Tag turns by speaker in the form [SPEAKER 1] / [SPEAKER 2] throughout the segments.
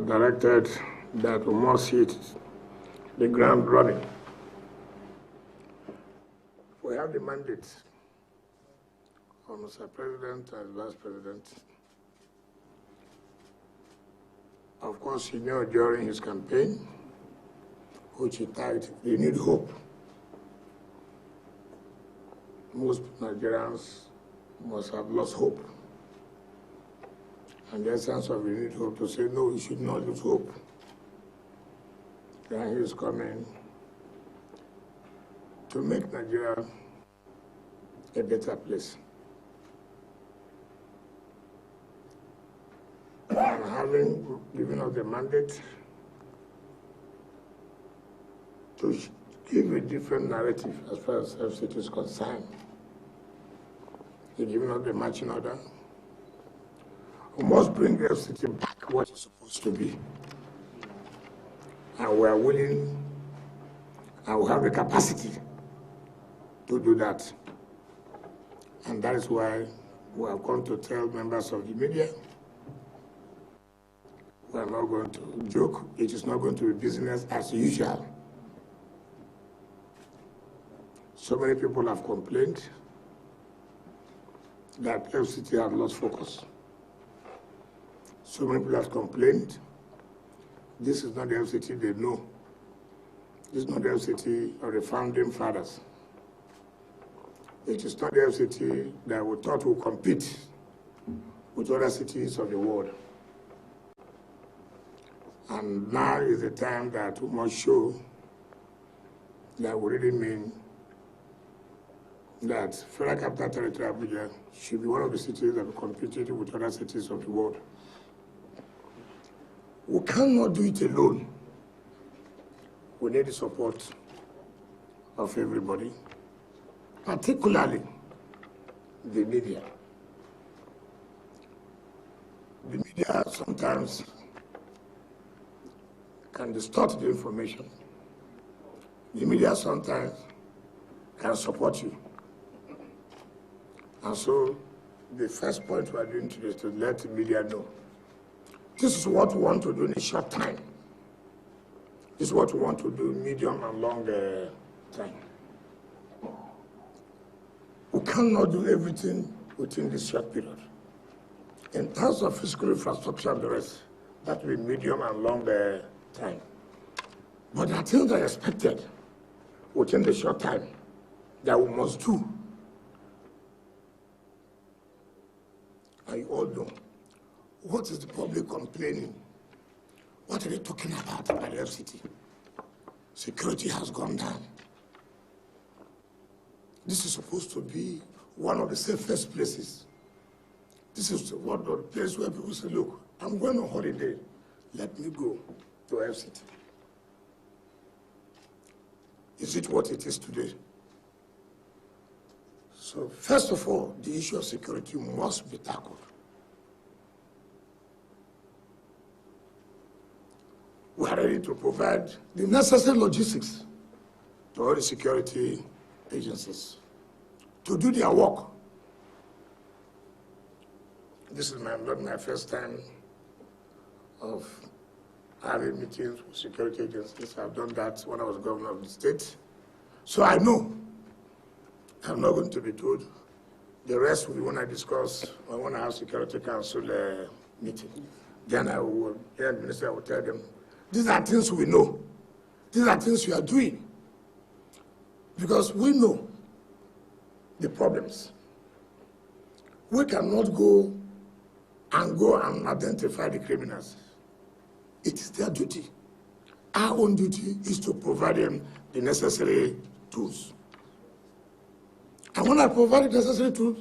[SPEAKER 1] directed that we must hit the ground running. We have the mandate of Mr. President and Vice President. Of course, he knew during his campaign, which he titled, "They Need Hope." Most Nigerians must have lost hope. And the essence of "we need hope" to say, no, you should not lose hope. Then he is coming to make Nigeria a better place. And having given us the mandate to give a different narrative as far as FCT is concerned, he's given us the marching order. We must bring the FCT back what it's supposed to be. And we are willing and we have the capacity to do that. And that is why we have come to tell members of the media, we are not going to joke. It is not going to be business as usual. So many people have complained that FCT have lost focus. So many people have complained. This is not the FCT they know. This is not the FCT of the founding fathers. It is not the FCT that we thought would compete with other cities of the world. And now is the time that we must show that we really mean that Federal Capital Territory Abuja should be one of the cities that will compete with other cities of the world. We cannot do it alone. We need the support of everybody, particularly the media. The media sometimes can distort the information. The media sometimes can support you. And so the first point we are doing today is to let the media know. This is what we want to do in a short time. This is what we want to do medium and long time. We cannot do everything within this short period. In terms of physical infrastructure and the rest, that will be medium and long time. But there are things that are expected within the short time that we must do. And you all know, what is the public complaining? What are they talking about at the FCT? Security has gone down. This is supposed to be one of the safest places. This is one of the places where people say, look, I'm going on holiday. Let me go to FCT. Is it what it is today? So first of all, the issue of security must be tackled. We are ready to provide the necessary logistics to all the security agencies to do their work. This is not my first time of having meetings with security agencies. I've done that when I was governor of the state. So I know I'm not going to be told. The rest will be when I discuss, or when I have Security Council meeting. Then the minister will tell them, these are things we know. These are things we are doing. Because we know the problems. We cannot go and identify the criminals. It is their duty. Our own duty is to provide them the necessary tools. And when I provide the necessary tools,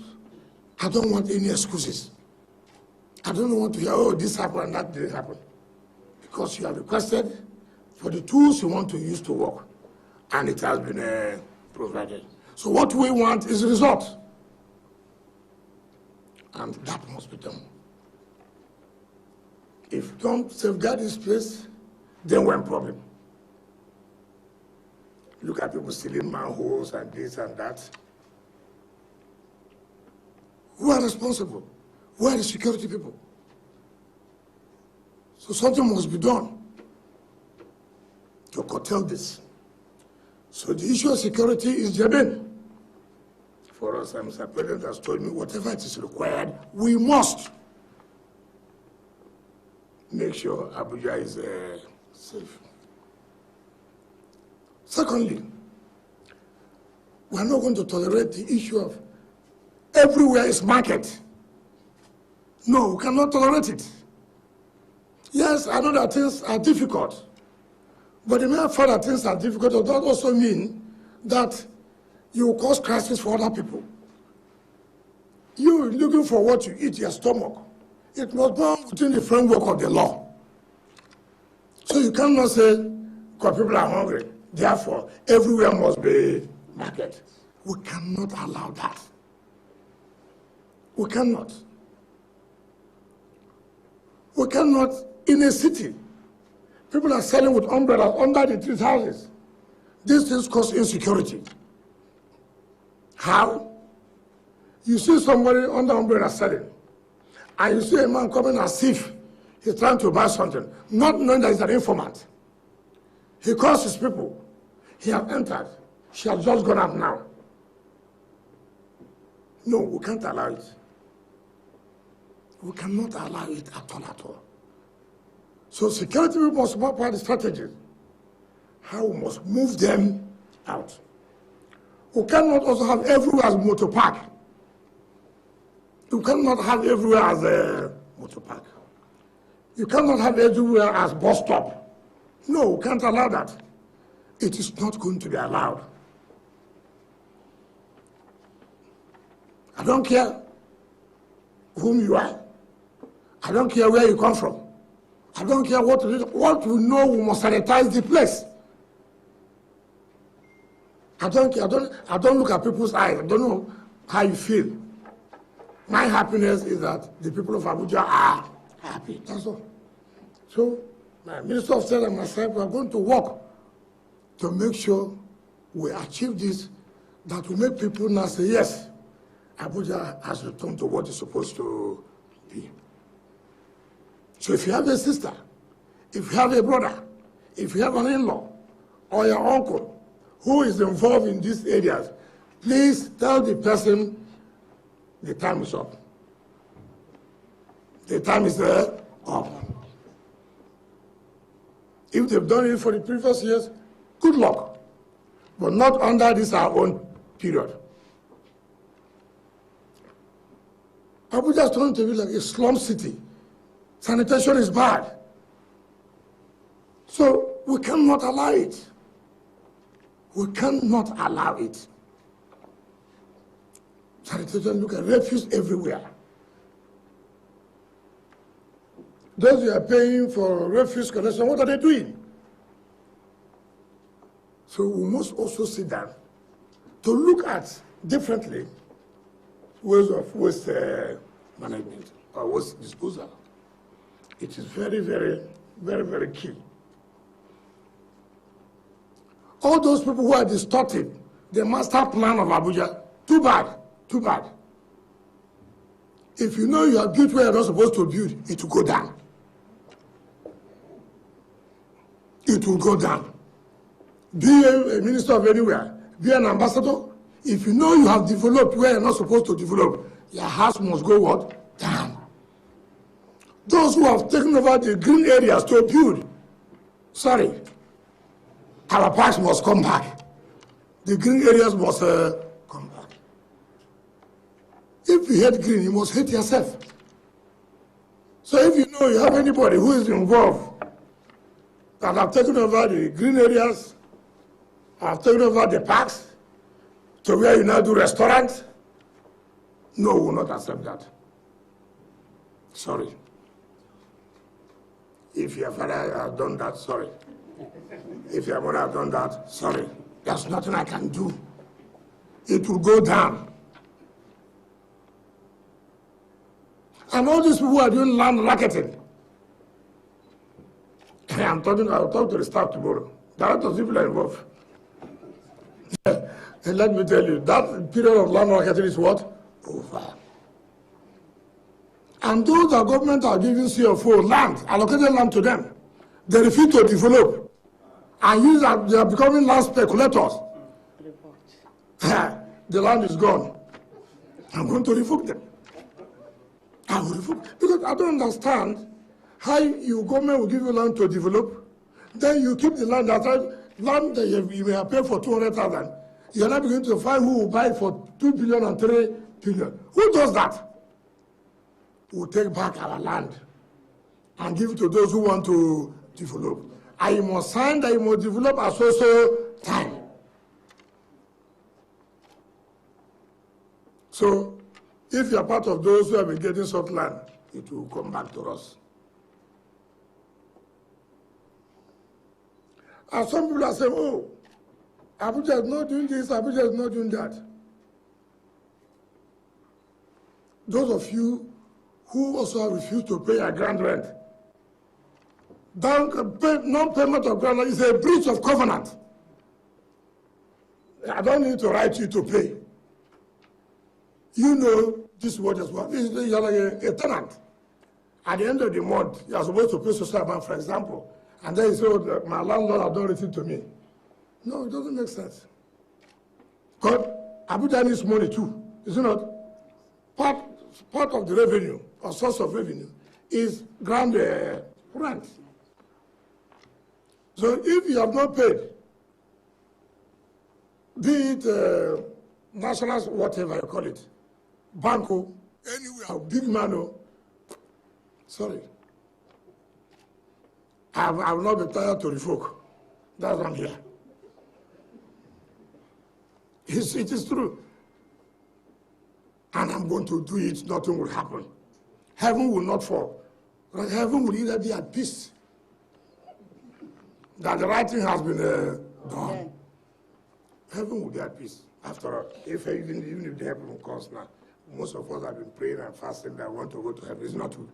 [SPEAKER 1] I don't want any excuses. I don't want to hear, oh, this happened and that didn't happen. Because you have requested for the tools you want to use to work, and it has been provided. So what we want is result. And that must be done. If you don't safeguard this place, then we're in problem. Look at people stealing manholes and this and that. Who are responsible? Who are the security people? So something must be done to curtail this. So the issue of security is germane. For us, Mr. President has told me whatever it is required, we must make sure Abuja is safe. Secondly, we are not going to tolerate the issue of everywhere is market. No, we cannot tolerate it. Yes, I know that things are difficult, but the mere fact that things are difficult does not also mean that you will cause crisis for other people. You looking for what you eat, your stomach. It must be within the framework of the law. So you cannot say, because people are hungry, therefore everywhere must be market. We cannot allow that. We cannot. We cannot, in a city, people are selling with umbrellas under the trees houses. These things cause insecurity. How? You see somebody under umbrella selling, and you see a man coming as if he's trying to buy something, not knowing that he's an informant. He calls his people. He has entered. She has just gone out now. No, we can't allow it. We cannot allow it at all. So security people must map out the strategies. How we must move them out. We cannot also have everywhere as motor park. You cannot have everywhere as a motor park. You cannot have everywhere as bus stop. No, we can't allow that. It is not going to be allowed. I don't care whom you are. I don't care where you come from. I don't care what we know, we must sanitize the place. I don't care. I don't look at people's eyes. I don't know how you feel. My happiness is that the people of Abuja are happy. That's all. So, my Minister of State and myself are going to work to make sure we achieve this, that will make people now say, yes, Abuja has returned to what it's supposed to be. So if you have a sister, if you have a brother, if you have an in-law or your uncle who is involved in these areas, please tell the person the time is up. The time is up. If they've done it for the previous years, good luck. But not under this our own period. Abuja is turning to be like a slum city. Sanitation is bad. So we cannot allow it. We cannot allow it. Sanitation, look at refuse everywhere. Those who are paying for refuse collection, what are they doing? So we must also sit down to look at differently ways of waste management or waste disposal. It is very, very, very, very key. All those people who are distorting the master plan of Abuja, too bad, too bad. If you know you are built where you're not supposed to build, it will go down. It will go down. Be a minister of anywhere, be an ambassador. If you know you have developed where you're not supposed to develop, your house must go what? Down. Those who have taken over the green areas to build, sorry, our parks must come back. The green areas must come back. If you hate green, you must hate yourself. So if you know you have anybody who is involved that have taken over the green areas, have taken over the parks, to where you now do restaurants, no, we will not accept that. Sorry. If your father has done that, sorry. If your mother has done that, sorry. There's nothing I can do. It will go down. And all these people who are doing land racketing, I'll talk to the staff tomorrow. There are lots of people involved. And let me tell you, that period of land racketing is what? Over. And those that government are giving CFO land, allocated land to them, they refuse to develop. And use that they are becoming land speculators. The land is gone. I'm going to revoke them. I will revoke, because I don't understand how you government will give you land to develop, then you keep the land outside, land that you may have paid for 200,000. You're not beginning to find who will buy it for 2 billion and 3 billion. Who does that? We'll take back our land and give it to those who want to develop. And you must sign that you must develop at so time. So, if you are part of those who have been getting soft land, it will come back to us. And some people are saying, oh, Abuja is not doing this, Abuja is not doing that. Those of you who also refuse to pay a grand rent, non-payment of grand rent is a breach of covenant. I don't need to write you to pay. You know this word as well. You're like a tenant. At the end of the month, you're supposed to pay social amount, for example. And then you say, oh, my landlord has done anything to me. No, it doesn't make sense. Because Abuja needs money too, is it not? Part of the revenue, or source of revenue, is ground rent. So if you have not paid, be it national, whatever you call it, banco, anywhere, big mano, sorry. I will not be tired to revoke. That's why I'm here. It is true. And I'm going to do it, nothing will happen. Heaven will not fall. Heaven will either be at peace, that the right thing has been done. Heaven will be at peace. After all, even if the heaven comes now, most of us have been praying and fasting that want to go to heaven. It's not true.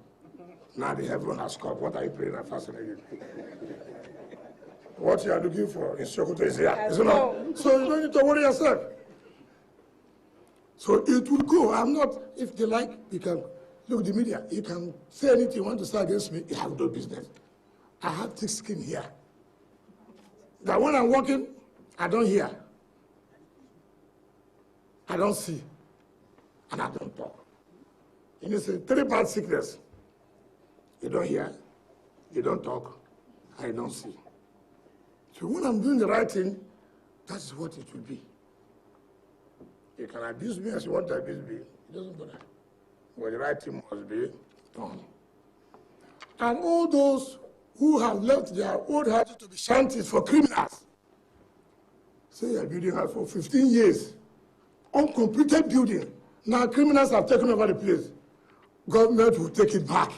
[SPEAKER 1] Now the heaven has come. What are you praying and fasting again? What you are looking for in Sokoto is here. Is it not? So you don't need to worry yourself. So it will go. I'm not, if they like, you can, look, the media, you can say anything you want to say against me, you have no business. I have thick skin here. That when I'm walking, I don't hear. I don't see. And I don't talk. And it's a 3 bad sickness. You don't hear, you don't talk, I don't see. So when I'm doing the right thing, that's what it will be. You can abuse me as you want to abuse me. It doesn't matter. But the right thing must be done. And all those who have left their old houses to be shanties for criminals, say you're building house for 15 years, uncompleted building. Now criminals have taken over the place. Government will take it back.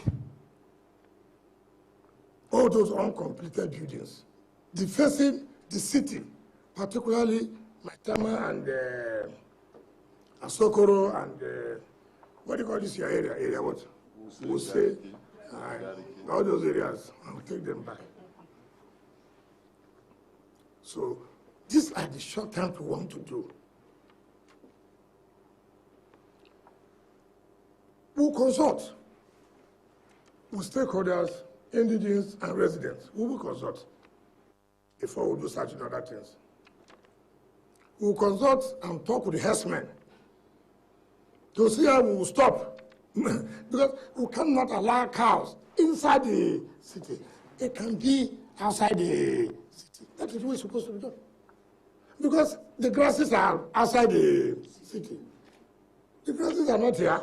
[SPEAKER 1] All those uncompleted buildings, defacing the city, particularly Maitama and Asokoro and what do you call this your area? Area what? Wuse. All those areas, I'll take them back. So these are the short term we want to do. We'll consult with stakeholders, indigenous and residents. We will consult before we do such other things. We will consult and talk with the herdsmen to see how we will stop. Because we cannot allow cows inside the city. It can be outside the city. That is what is supposed to be done. Because the grasses are outside the city. The grasses are not here.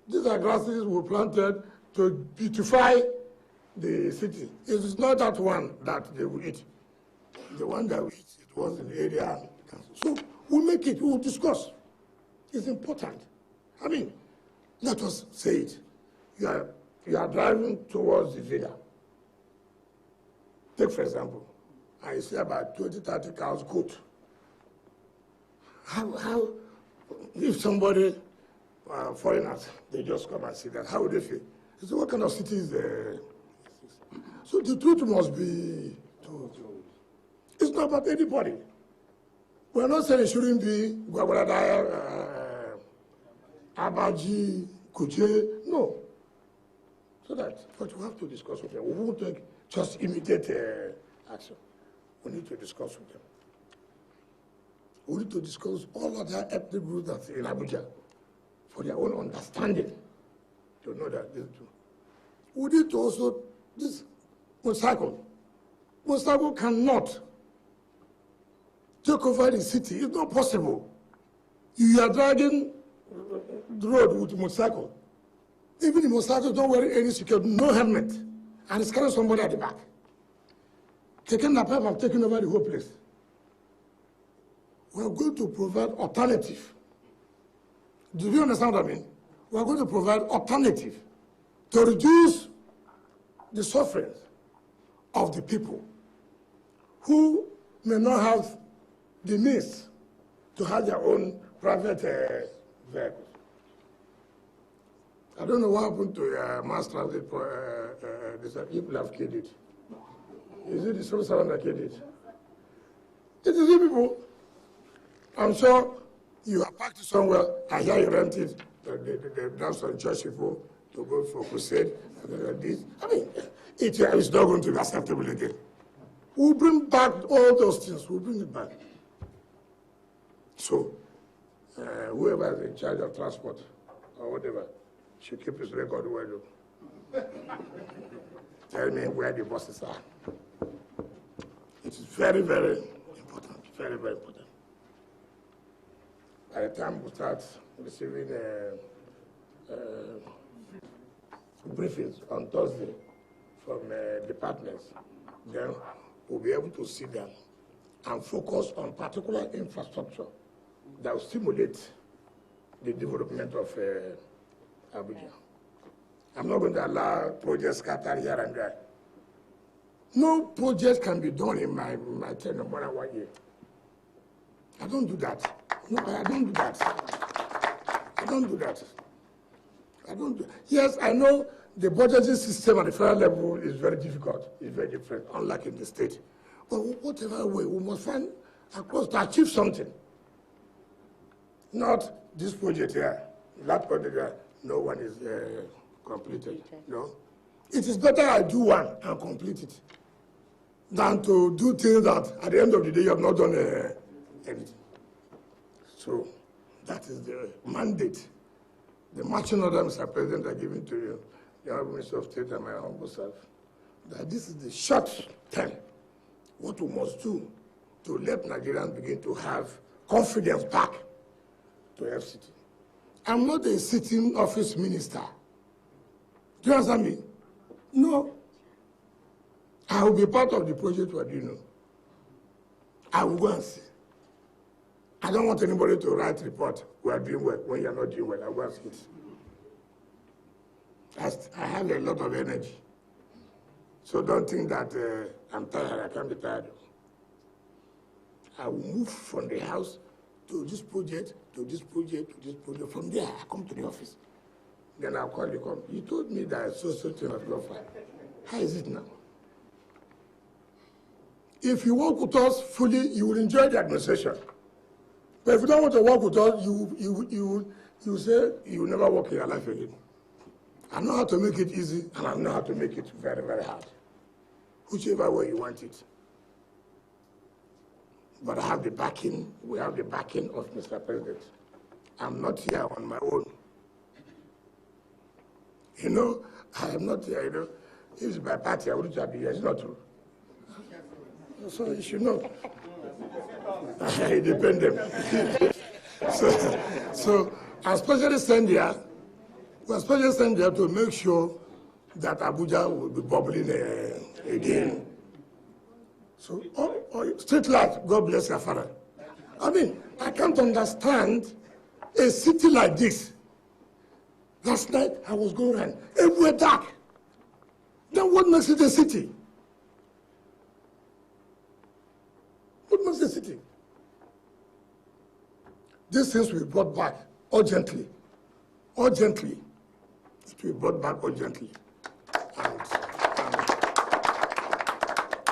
[SPEAKER 1] These are grasses we planted to beautify the city. It is not that one that they will eat. The one that we eat, it was in the area. So we'll make it, we'll discuss. It's important. I mean, let us say it. You are driving towards the villa. Take for example, I see about 20, 30 cows goat. How, if somebody, foreigners, they just come and see that, how would they feel? They say, what kind of city is there? So the truth must be told. It's not about anybody. We're not saying it shouldn't be Gwagwarada, Abaji, Kuje. No. So that, but we have to discuss with them. We won't take just immediate action. We need to discuss with them. We need to discuss all other ethnic groups that's in Abuja for their own understanding to know that this is true. We need to also, this motorcycle cannot take over the city. It's not possible. You are dragging the road with a motorcycle. Even the motorcycle don't wear any security, no helmet, and it's carrying somebody at the back. Taking the pipe have taken over the whole place. We are going to provide alternative. Do you understand what I mean? We are going to provide alternative to reduce the suffering of the people who may not have the means to have their own private vehicles. I don't know what happened to mass transit. People have killed it. Is it the same someone that killed it? It is you people. I'm sure you are packed somewhere. I hear you rented. They've done some church people to go for crusade. This. I mean, it's not going to be acceptable again. We'll bring back all those things. We'll bring it back. So, whoever is in charge of transport or whatever should keep his record well. Tell me where the buses are. It is very, very important. Very, very important. By the time we start receiving briefings on Thursday from departments, then we'll be able to sit down and focus on particular infrastructure that will stimulate the development of Abuja. I'm not going to allow projects scattered here and there. No project can be done in my tenure more than 1 year. I don't do that. No, I don't do that. I don't do that. I don't do. Yes, I know the budgeting system at the federal level is very difficult. It's very different, unlike in the state. But whatever way, we must find a course to achieve something. Not this project here, that project here, no one is completed. No. It is better I do one and complete it than to do things that at the end of the day you have not done anything. So that is the mandate. The marching order, Mr. President, are giving to you, the Honorable Minister of State and my humble self, that this is the short term, what we must do to let Nigerians begin to have confidence back to FCT. I'm not a sitting office minister. Do you understand me? No. I will be part of the project we are doing. I will go and see. I don't want anybody to write report, we are doing well, when you are not doing well. I will go and see it. I have a lot of energy. So don't think that I'm tired, I can't be tired. I will move from the house to this project, to this project, to this project. From there, I come to the office. Then I'll call you, come. You told me that so thing has gone fine. How is it now? If you work with us fully, you will enjoy the administration. But if you don't want to work with us, you say you will never work in your life again. I know how to make it easy, and I know how to make it very, very hard. Whichever way you want it. But I have the backing, we have the backing of Mr. President. I'm not here on my own. You know, I am not here, you know. If it's by party, I wouldn't have been here. It's not true. So you should know. I depend them. so I especially send here, to make sure that Abuja will be bubbling again. So, street light, God bless your father. I mean, I can't understand a city like this. Last night, I was going around, everywhere dark. Then what makes it a city? What makes it a city? These things will be brought back urgently. Urgently. It will be brought back urgently. And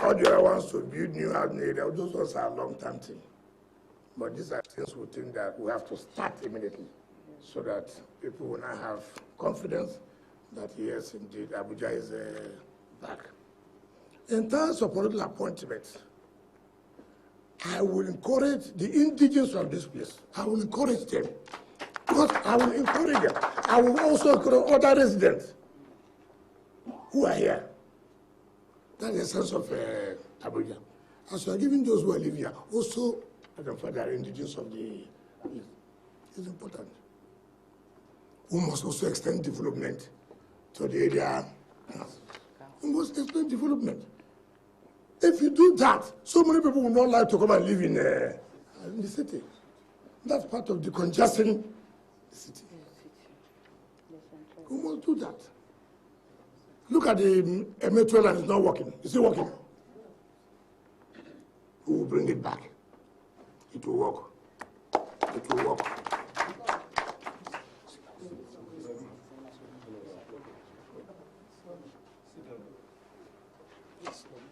[SPEAKER 1] all the other ones to build new housing area, those ones are a long-term thing. But these are things we think that we have to start immediately so that people will now have confidence that yes, indeed, Abuja is back. In terms of political appointments, I will encourage the indigenous of this place. I will encourage them. Because I will encourage them. I will also encourage other residents who are here. That is the sense of Abuja. And so I'm giving those who are living here also identify their indigenous of the place. It's important. We must also extend development to the area. We must extend development. If you do that, so many people will not like to come and live in the city. That's part of the congestion the city. We must do that. Look at the metro line, it's not working. Is it working? We will bring it back. It will work. It will work.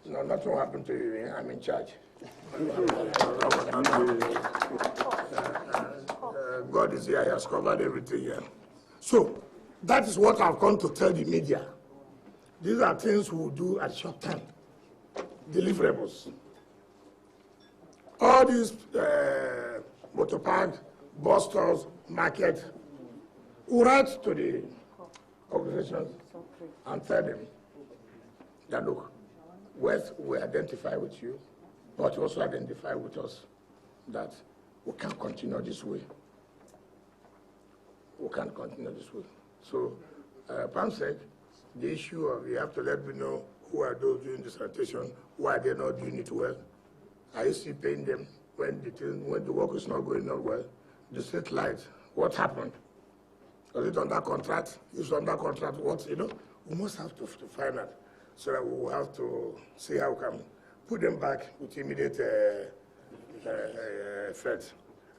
[SPEAKER 1] No, nothing will happen to you. I'm in charge. God is here. He has covered everything here. So, that is what I've come to tell the media. These are things we'll do at short time. Deliverables. All these motor parks, bus stores, market, we'll write to the organizations and tell them that, look, West will identify with you, but also identify with us that we can't continue this way. We can't continue this way. So, Pam said, the issue of you have to let me know who are those doing the sanitation, why they're not doing it well. Are you still paying them when the work is not going on well? The street light, what happened? Was it under contract? Is under contract? What, we must have to find out. So that we will have to see how we can put them back with immediate effect.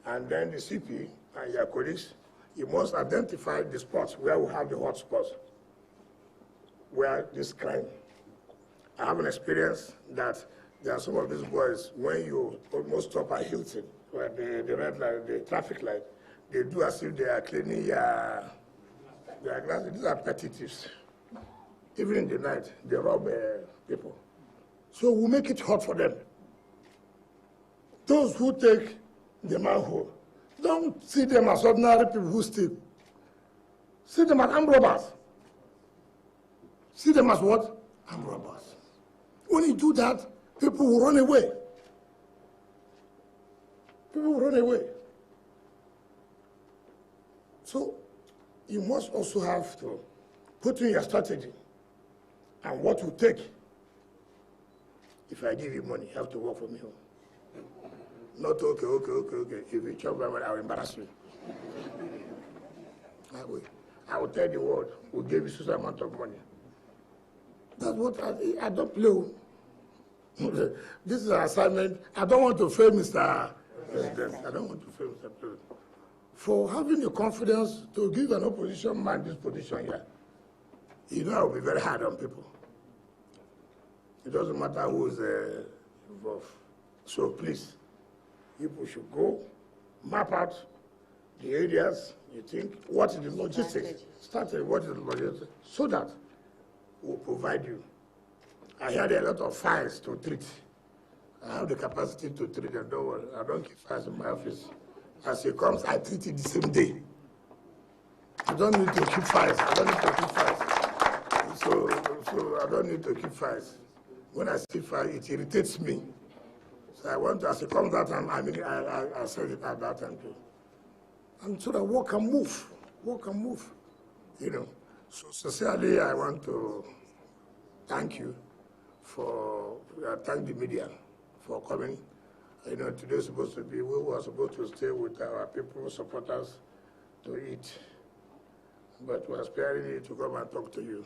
[SPEAKER 1] And then the CP and your colleagues, you must identify the spots where we have the hot spots, where this crime. I have an experience that there are some of these boys, when you almost stop at Hilton, where the red light, the traffic light, they do as if they are cleaning their glasses. These are petty thieves. Even in the night, they rob people. So we make it hot for them. Those who take the manhole, don't see them as ordinary people who steal. See them as armed robbers. See them as what? Armed robbers. When you do that, people will run away. People will run away. So you must also have to put in your strategy. And what you take, if I give you money, you have to work for me. Not okay. If you chop my money, I will embarrass you. I will tell the world, we gave you such amount of money. That's what I don't play. This is an assignment. I don't want to fail Mr. President. I don't want to fail Mr. President. For having the confidence to give an opposition man this position here, I will be very hard on people. It doesn't matter who is involved. So please, people should go, map out the areas you think, what is the logistics, what is the logistics, so that we'll provide you. I had a lot of files to treat. I have the capacity to treat them, don't worry. I don't keep files in my office. As it comes, I treat it the same day. I don't need to keep files. So I don't need to keep files. When I see file, it irritates me. So I want to, as it comes that time, I said it at that time too. And so that work can move. So sincerely, I want to thank you thank the media for coming. Today is supposed to be, we were supposed to stay with our people, supporters, to eat. But we're sparing you to come and talk to you.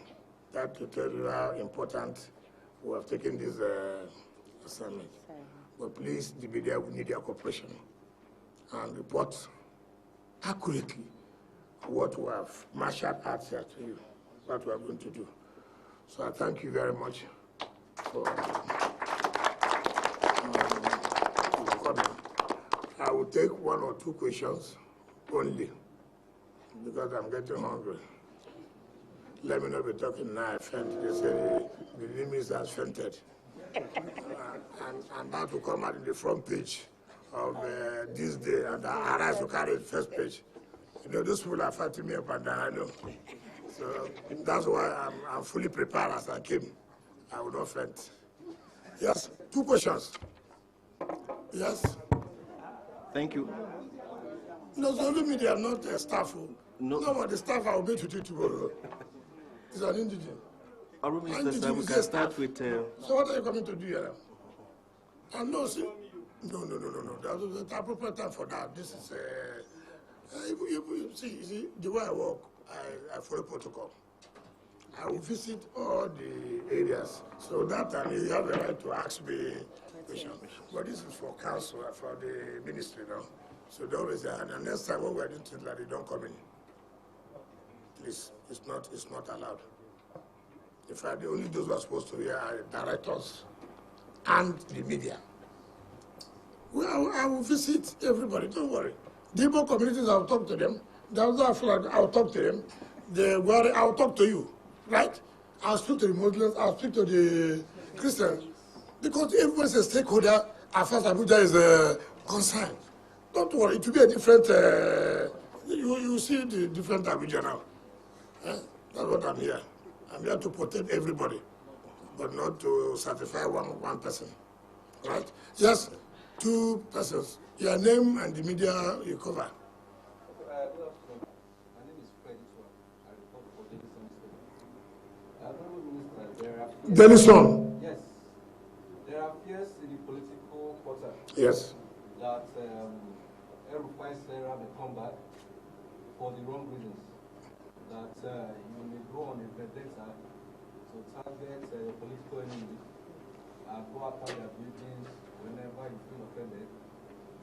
[SPEAKER 1] That to tell you how important we have taken this assignment. But please, the media will need your cooperation and report accurately what we have marshaled out here to you, what we are going to do. So I thank you very much for coming. I will take 1 or 2 questions only, because I'm getting hungry. let me not be talking now, I faint. They say the limits has fainted. And that will come out in the front page of this day, and I rise to carry the first page. You know, those people are fighting me up and down, I know. So that's why I'm fully prepared as I came. I will not faint. Yes, 2 questions. Yes.
[SPEAKER 2] Thank you.
[SPEAKER 1] No, the only media, not staff. No, but the staff I will be to do tomorrow. It's an indigent.
[SPEAKER 2] Mr. Sir, we can start with...
[SPEAKER 1] So what are you coming to do here now? And no, see, no. That's the appropriate time for that. This is, you see, the way I work, I follow protocol. I will visit all the areas. So that time you have the right to ask me questions. But this is for council, for the ministry now. So don't raise your hand. And next time when we're doing things like that, don't come in. Please, it's not allowed. In fact, only those who are supposed to be are directors and the media. Well, I will visit everybody, don't worry. The Igbo communities, I'll talk to them. Those who are flag, I'll talk to them. I'll talk to you, right? I'll speak to the Muslims, I'll speak to the Christians. Because everyone's a stakeholder as far as Abuja is concerned. Don't worry, it will be a different, you see the different Abuja now. That's what I'm here. I'm here to protect everybody, but not to satisfy one person, right? Just 2 persons. Your name and the media you cover.
[SPEAKER 3] Good afternoon. My name is Fred. I report for Daily Sun.
[SPEAKER 1] Daily Sun?
[SPEAKER 3] Yes. There are fears in the political quarter.
[SPEAKER 1] Yes.
[SPEAKER 3] That El-Rufai Sarah may come back for the wrong reasons. That you may go on a vendetta to target the political enemy and go after their buildings whenever you feel offended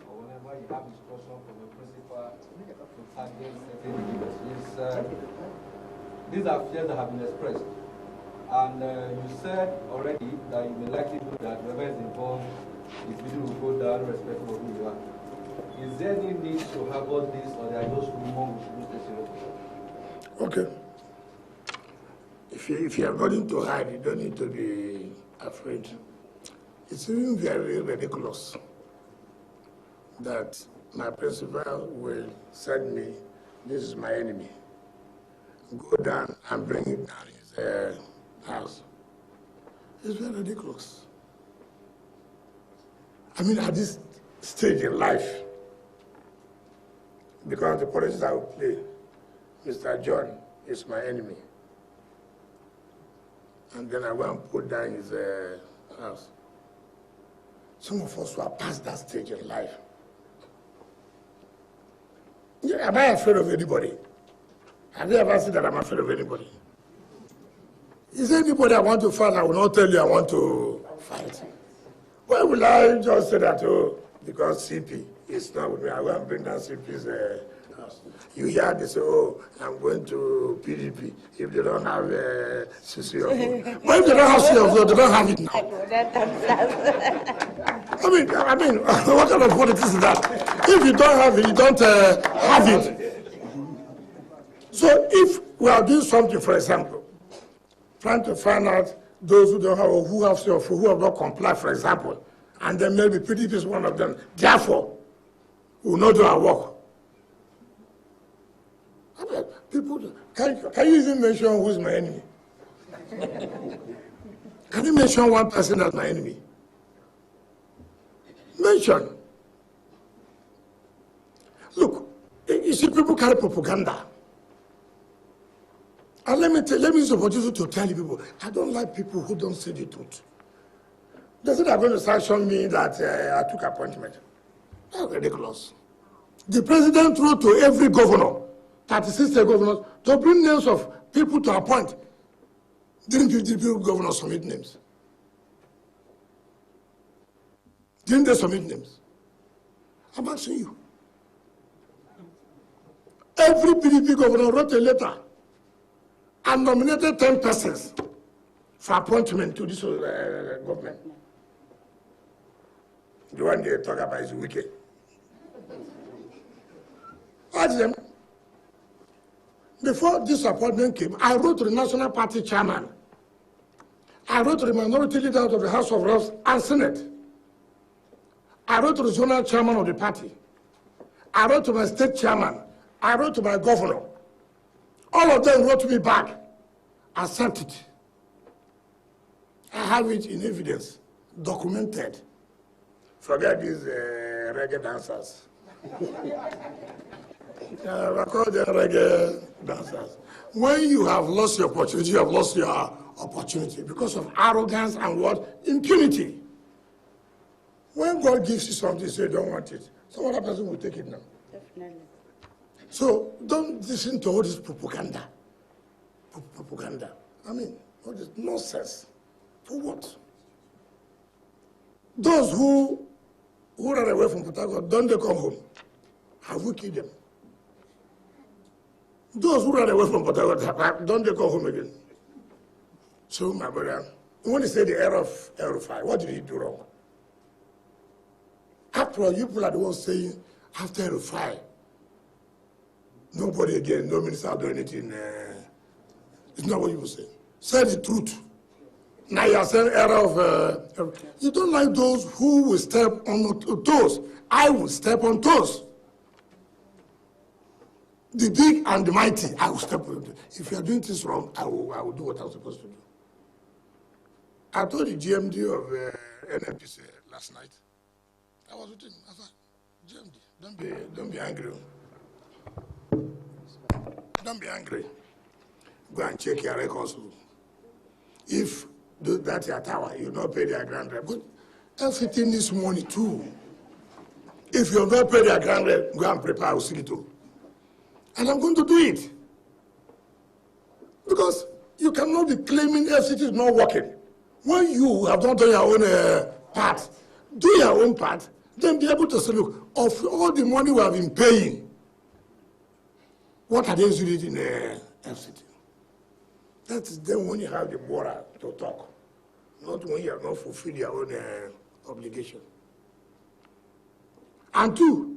[SPEAKER 3] or whenever you have instruction from a principal to target certain individuals. These are fears that have been expressed. And you said already that you may likely do that whoever is involved, his video will go down irrespective of who you are. Is there any need to harbor this, or there are just rumors we should take seriously?
[SPEAKER 1] Okay. If you have nothing to hide, you don't need to be afraid. It's even very ridiculous that my principal will send me, this is my enemy, go down and bring it down his house. It's very ridiculous. I mean, at this stage in life, because the politics I will play, Mr. John is my enemy. And then I go and put down his house. Some of us who are past that stage in life. Yeah, am I afraid of anybody? Have you ever seen that I'm afraid of anybody? Is there anybody I want to fight? I will not tell you I want to fight. Why will I just say that, oh, because CP is not with me, I will bring down CP's house. You hear they say, oh, I'm going to PDP if they don't have CC of vote. But if they don't have CC of vote, they don't have it now. I mean, what kind of politics is that? If you don't have it, you don't have it. So if we are doing something, for example, trying to find out those who don't have or who have who have not complied, for example, and then maybe PDP is one of them. Therefore, we will not do our work. I mean, people, can you even mention who is my enemy? Can you mention one person as my enemy? Mention. Look, you see, people carry propaganda. And let me use the opportunity to tell you people, I don't like people who don't say the truth. They say they're going to sanction me that I took appointment. That's ridiculous. The president wrote to every governor, 36 state governors, to bring names of people to appoint. Didn't the governors submit names? Didn't they submit names? I'm asking you. Every PDP governor wrote a letter and nominated 10 persons for appointment to this government. The one they talk about is Wike. Ask them. Before this appointment came, I wrote to the National Party chairman. I wrote to the minority leader of the House of Reps and Senate. I wrote to the zonal chairman of the party. I wrote to my state chairman. I wrote to my governor. All of them wrote me back. Accept it. I have it in evidence, documented. Forget these reggae dancers. I call them reggae dancers. When you have lost your opportunity, you have lost your opportunity because of arrogance and what? Impunity. When God gives you something, you say you don't want it. Some other person will take it now.
[SPEAKER 4] Definitely.
[SPEAKER 1] So don't listen to all this propaganda. Propaganda. I mean, all this nonsense. For what? Those who ran away from Port Harcourt, don't they come home? Have we killed them? Those who ran away from Port Harcourt, don't they come home again? So, my brother, when you say the error of Erufai, what did he do wrong? After all, you people are the ones saying, after Erufai, nobody again, no minister do anything. It's not what you will say. Say the truth. Now you are saying error of... you don't like those who will step on toes. I will step on toes. The big and the mighty, I will step on toes. If you are doing this wrong, I will do what I'm supposed to do. I told the GMD of NNPC last night. I was with him. I thought, GMD, don't be angry. Don't be angry. Go and check your records. If that's your tower, you not pay their grand rep. But FCT needs money too. If you not pay their grand rep, go and prepare a too. And I'm going to do it. Because you cannot be claiming FCT is not working. When you have not done your own part, do your own part, then be able to say, look, of all the money we have been paying, what are they using it in FCT? That is then when you have the moral to talk, not when you have not fulfilled your own obligation. And two,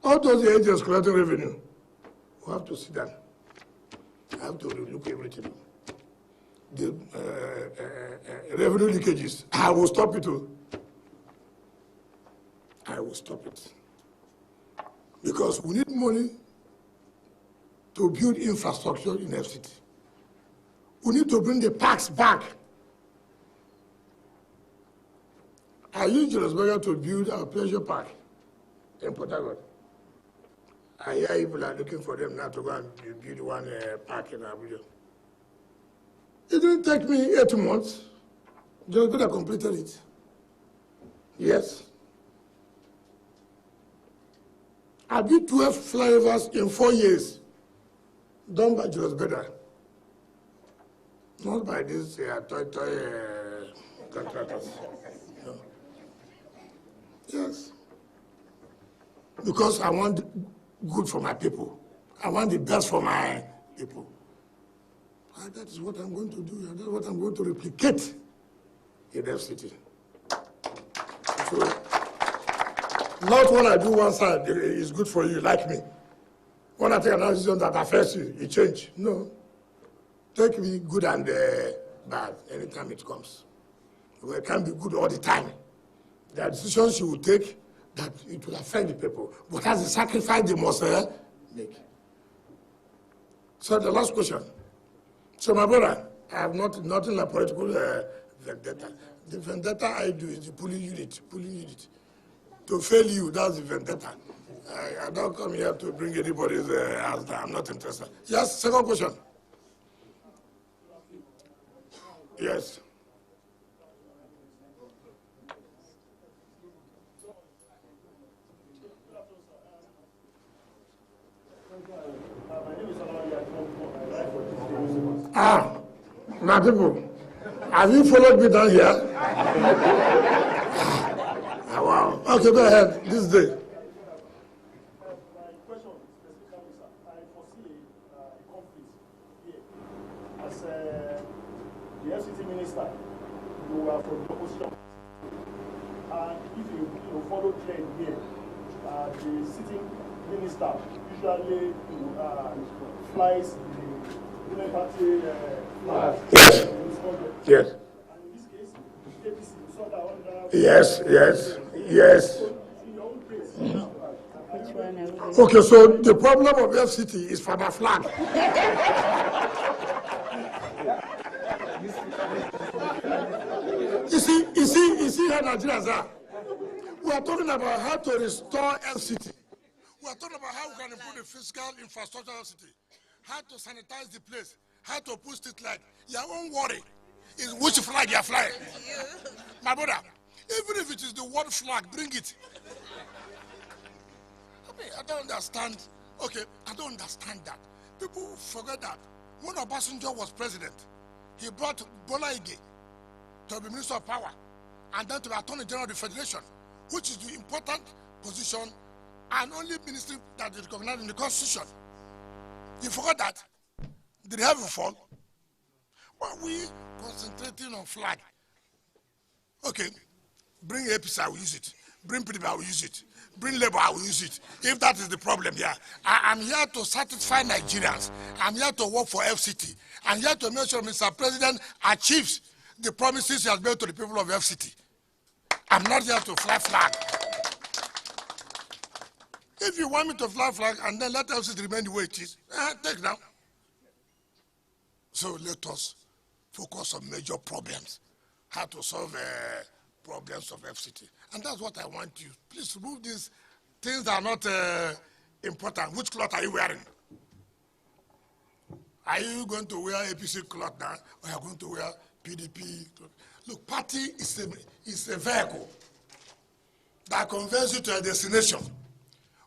[SPEAKER 1] all those agents collecting revenue, we have to sit down. I have to look everything. The revenue leakages, I will stop it too. I will stop it. Because we need money to build infrastructure in FCT. We need to bring the parks back. I used Johannesburg to build a pleasure park in Port Harcourt. I hear people are looking for them now to go and build one park in Abuja. It didn't take me 8 months. Johannesburg completed it. Yes. I built 12 flyovers in 4 years, done by Johannesburg. Not by these toy contractors. No. Yes. Because I want good for my people. I want the best for my people. And that is what I'm going to do, and that's what I'm going to replicate in FCT. So, not when I do one side, it's good for you, like me. When I take another decision that affects you, it change. No. Take me good and bad anytime it comes. Well, it can't be good all the time. There are decisions you will take that it will affect the people, but that's the sacrifice they must make. So the last question. So my brother, I have nothing like political vendetta. The vendetta I do is the pulling unit. To fail you, that's the vendetta. I don't come here to bring anybody's house down. I'm not interested. Yes, second question. Yes. My people, have you followed me down here? Wow. Okay, go ahead. This day.
[SPEAKER 5] My question specifically, sir, I foresee a conflict here. As the FCT minister, you are from the opposition. And if you follow trend here, the sitting minister, usually flies the ruling party flag.
[SPEAKER 1] Yes. Yes.
[SPEAKER 5] And in this case, APC, you saw that under.
[SPEAKER 1] Yes, yes, yes.
[SPEAKER 5] So in your own case, now,
[SPEAKER 1] Okay, so the problem of FCT is for the flag. You see how Nigerians are. We are talking about how to restore FCT. We are talking about how we can improve the physical infrastructure of FCT, how to sanitize the place, how to push it like your own worry is which flag you are flying. My brother, even if it is the world flag, bring it. I don't understand. Okay, I don't understand that. People forget that when Obasanjo was president, he brought Bola Ige to be Minister of Power and then to be Attorney General of the Federation, which is the important position and only ministry that is recognized in the Constitution. You forgot that? Did he have a fall? Why are we concentrating on flag? Okay, bring APC, I will use it. Bring PDP, I will use it. Bring Labour, I will use it. If that is the problem here, I'm here to satisfy Nigerians. I'm here to work for FCT. I'm here to make sure Mr. President achieves the promises he has made to the people of FCT. I'm not here to fly flag. If you want me to fly flag and then let FCT remain the way it is, take now. So let us focus on major problems, how to solve problems of FCT. And that's what I want you. Please remove these things that are not important. Which cloth are you wearing? Are you going to wear APC cloth now, or are you going to wear PDP cloth? Look, party is a vehicle that conveys you to a destination.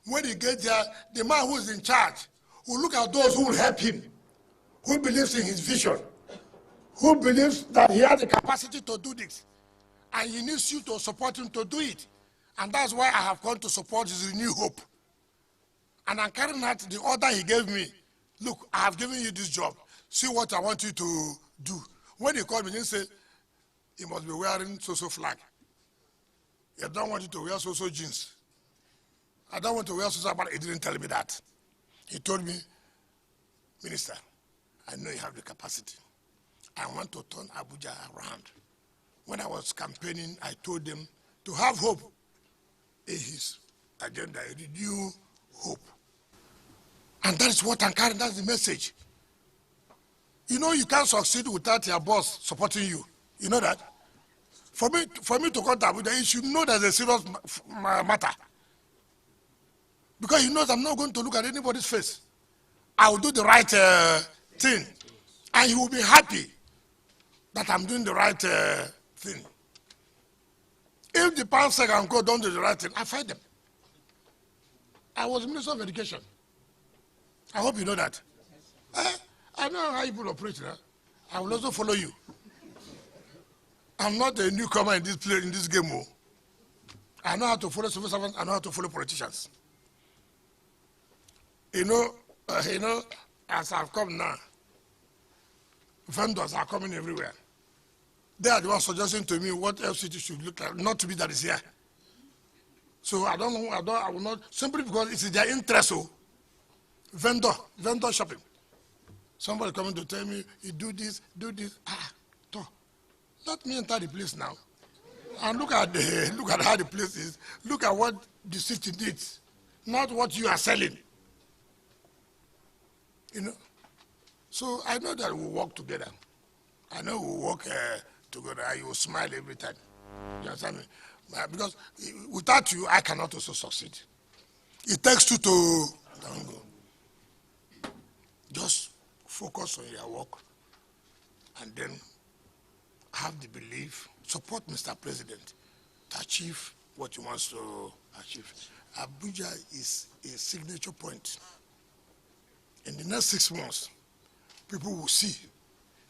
[SPEAKER 1] When you get there, the man who is in charge will look at those who will help him, who believes in his vision, who believes that he has the capacity to do this. And he needs you to support him to do it. And that's why I have come to support his renewed hope. And I'm carrying out the order he gave me. Look, I have given you this job. See what I want you to do. When he called me, he said, he must be wearing so-so flag. I don't want you to wear so-so jeans. I don't want to wear so-so, but he didn't tell me that. He told me, Minister, I know you have the capacity. I want to turn Abuja around. When I was campaigning, I told them to have hope in his agenda, a renewed hope. And that is what I'm carrying, that's the message. You know you can't succeed without your boss supporting you. You know that? For me to come to Abuja, you should know there's a serious matter. Because he knows I'm not going to look at anybody's face. I will do the right thing. And he will be happy that I'm doing the right thing. If the Pansec and Co don't do the right thing, I fight them. I was Minister of Education. I hope you know that. I know how people operate. I will also follow you. I'm not a newcomer in this game. I know how to follow civil servants. I know how to follow politicians. You know, as I've come now, vendors are coming everywhere. They are the ones suggesting to me what FCT should look like, not to be that is here. So I don't know, I will not, simply because it's in their interest. Vendor shopping. Somebody coming to tell me, you do this. Let me enter the place now. And look at how the place is. Look at what the city needs, not what you are selling. You know? So I know that we'll work together. I know we'll work together. You will smile every time. You understand me? Because without you, I cannot also succeed. It takes two to tango. Just focus on your work and then have the belief, support Mr. President to achieve what he wants to achieve. Abuja is a signature point. In the next 6 months, people will see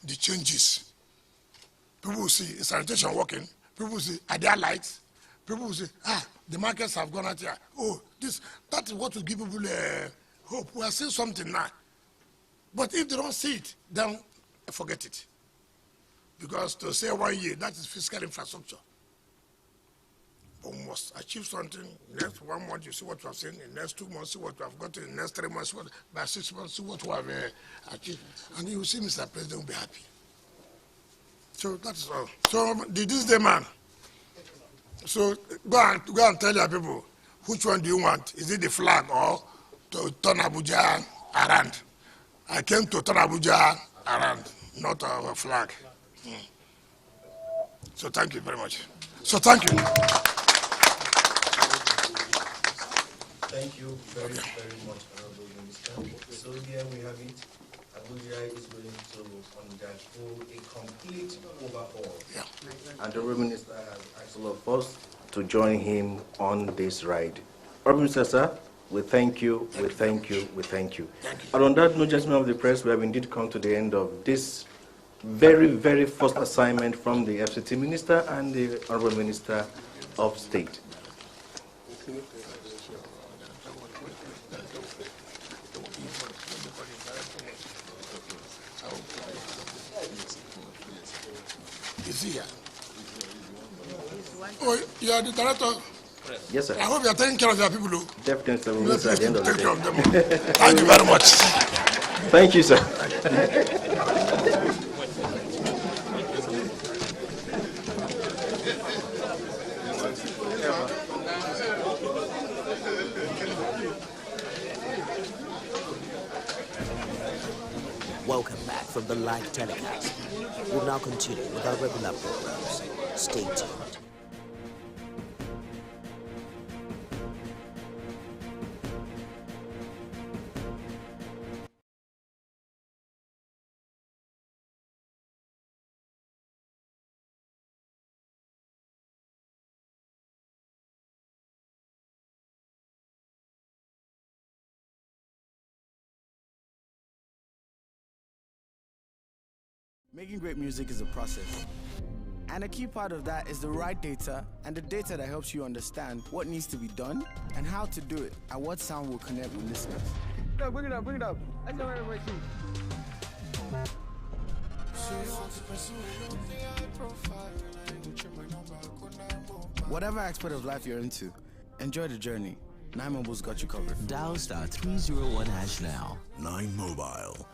[SPEAKER 1] the changes. People will see sanitation working. People will see, are there lights? People will say, the markets have gone out here. Oh, that is what will give people hope. We are seeing something now. But if they don't see it, then forget it. Because to say 1 year, that is fiscal infrastructure. But we must must achieve something. Next 1 month, you see what you have seen. In the next 2 months, see what you have gotten. In the next 3 months, by 6 months, see what you have achieved. And you will see Mr. President will be happy. So that is all. So this is the man. So go and tell your people, which one do you want? Is it the flag or to turn Abuja around? I came to turn Abuja around, not a flag. So thank you very much. So thank you.
[SPEAKER 4] Thank you very much, Honorable Minister. So here we have it. Abuja is going to undergo a complete overhaul.
[SPEAKER 1] Yeah.
[SPEAKER 4] And the Honorable Minister has asked all of us to join him on this ride. Honorable Minister, sir, we thank you, we thank you, we thank you. And on that note, gentlemen of the press, we have indeed come to the end of this very, very first assignment from the FCT Minister and the Honorable Minister of State.
[SPEAKER 1] Is he here? Oh, you are the director?
[SPEAKER 4] Yes, sir.
[SPEAKER 1] I hope you are taking care of your people.
[SPEAKER 4] Definitely, sir. We'll at the end of the
[SPEAKER 1] Take care of them.
[SPEAKER 4] day.
[SPEAKER 1] Thank you very much.
[SPEAKER 4] Thank you, sir.
[SPEAKER 6] Welcome back from the live telecast. We'll now continue with our regular programs. Stay tuned.
[SPEAKER 7] Making great music is a process. And a key part of that is the right data, and the data that helps you understand what needs to be done and how to do it, and what sound will connect with listeners. No, bring it up, bring it up. Let's go everybody Whatever aspect of life you're into, enjoy the journey. 9 Mobile's got you covered.
[SPEAKER 6] Dial *301# now.
[SPEAKER 8] 9 Mobile.